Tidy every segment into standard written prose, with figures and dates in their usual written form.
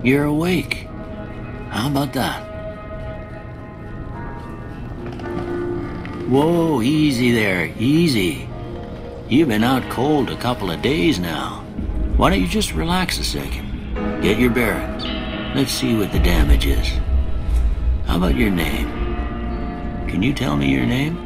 You're awake. How about that? Whoa, easy there, easy. You've been out cold a couple of days now. Why don't you just relax a second? Get your bearings. Let's see what the damage is. How about your name? Can you tell me your name?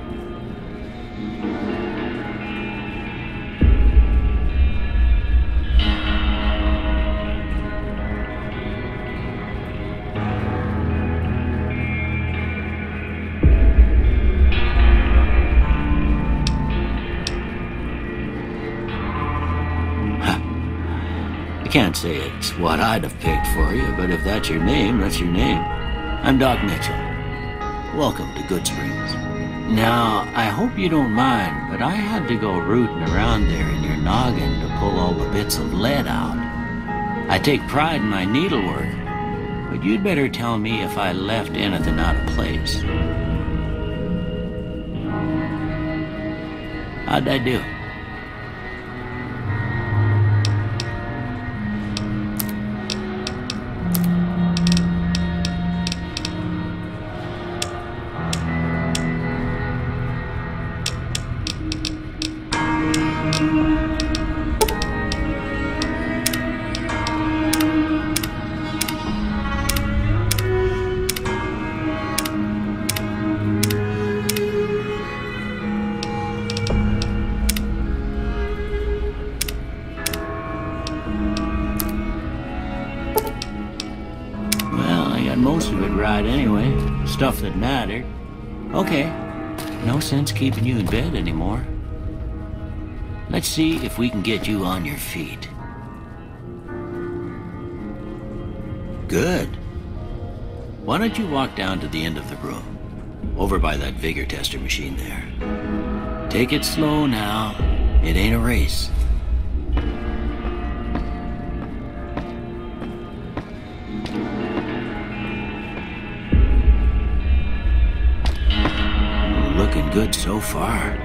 I can't say it's what I'd have picked for you, but if that's your name, that's your name. I'm Doc Mitchell. Welcome to Good Springs. Now, I hope you don't mind, but I had to go rooting around there in your noggin to pull all the bits of lead out. I take pride in my needlework, but you'd better tell me if I left anything out of place. How'd I do? Most of it right anyway. Stuff that mattered. Okay. No sense keeping you in bed anymore. Let's see if we can get you on your feet. Good. Why don't you walk down to the end of the room? Over by that vigor tester machine there. Take it slow now. It ain't a race. Looking good so far.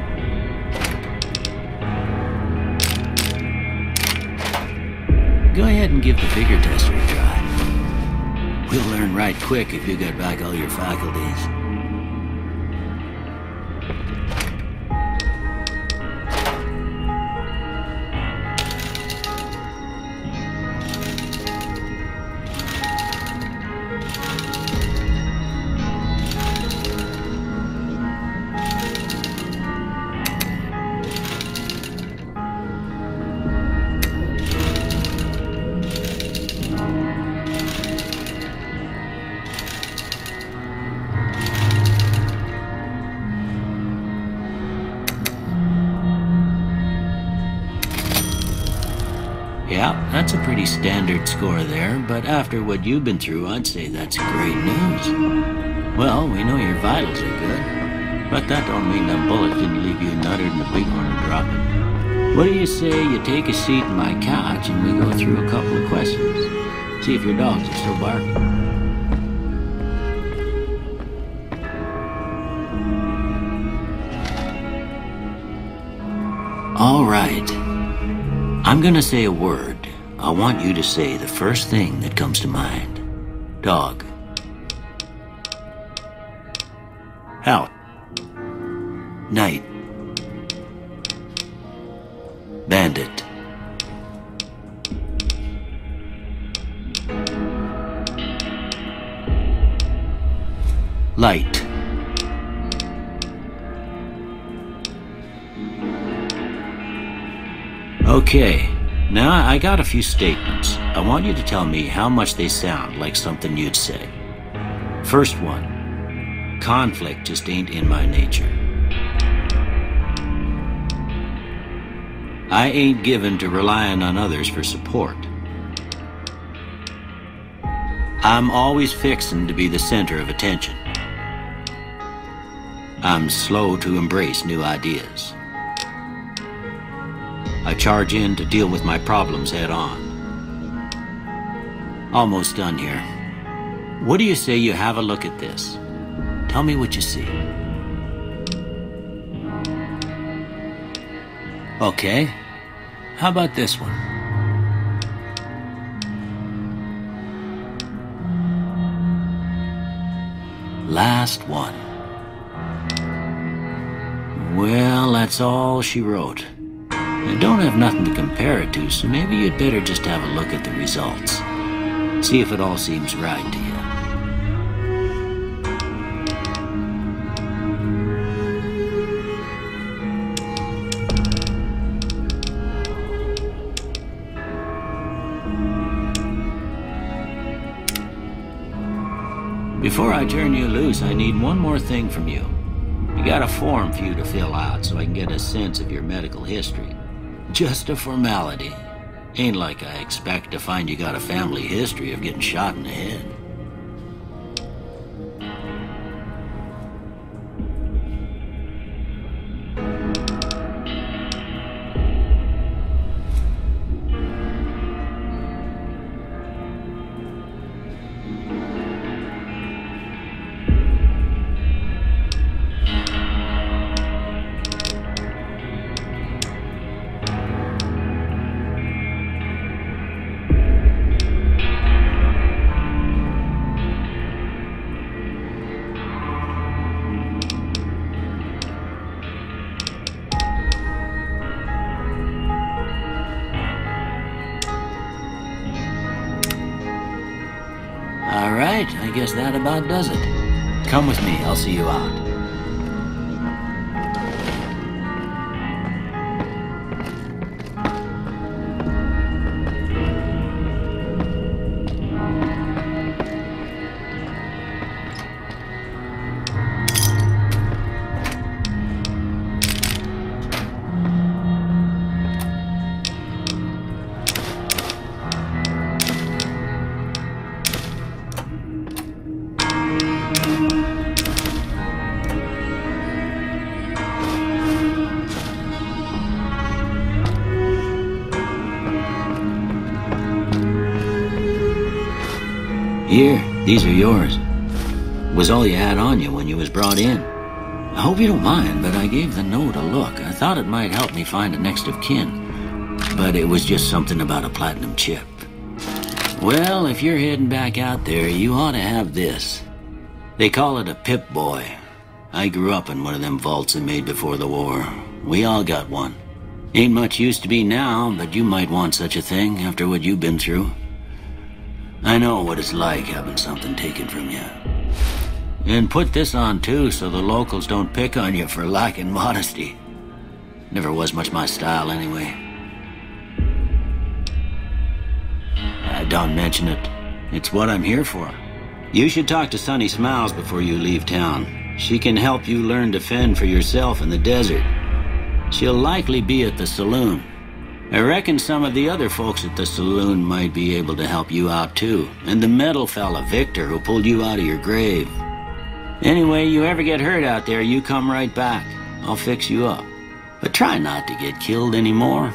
Go ahead and give the vigor tester a try. We'll learn right quick if you get back all your faculties. Yeah, that's a pretty standard score there, but after what you've been through, I'd say that's great news. Well, we know your vitals are good, but that don't mean them bullets didn't leave you nuttered and the big one and dropping. What do you say you take a seat in my couch and we go through a couple of questions? See if your dogs are still barking. All right. I'm gonna say a word. I want you to say the first thing that comes to mind. Dog. Out. Night. Bandit. Light. Okay, now I got a few statements. I want you to tell me how much they sound like something you'd say. First one, conflict just ain't in my nature. I ain't given to relying on others for support. I'm always fixin' to be the center of attention. I'm slow to embrace new ideas. I charge in to deal with my problems head on. Almost done here. What do you say you have a look at this? Tell me what you see. Okay. How about this one? Last one. Well, that's all she wrote. I don't have nothing to compare it to, so maybe you'd better just have a look at the results. See if it all seems right to you. Before I turn you loose, I need one more thing from you. I got a form for you to fill out so I can get a sense of your medical history. Just a formality. Ain't like I expect to find you got a family history of getting shot in the head. All right, I guess that about does it. Come with me, I'll see you out. Here, these are yours. Was all you had on you when you was brought in. I hope you don't mind, but I gave the note a look. I thought it might help me find a next of kin, but it was just something about a platinum chip. Well, if you're heading back out there, you ought to have this. They call it a Pip-Boy. I grew up in one of them vaults they made before the war. We all got one. Ain't much use to be now, but you might want such a thing after what you've been through. I know what it's like having something taken from you. And put this on too, so the locals don't pick on you for lacking modesty. Never was much my style anyway. Don't mention it. It's what I'm here for. You should talk to Sunny Smiles before you leave town. She can help you learn to fend for yourself in the desert. She'll likely be at the saloon. I reckon some of the other folks at the saloon might be able to help you out too. And the metal fella, Victor, who pulled you out of your grave. Anyway, you ever get hurt out there, you come right back. I'll fix you up. But try not to get killed anymore.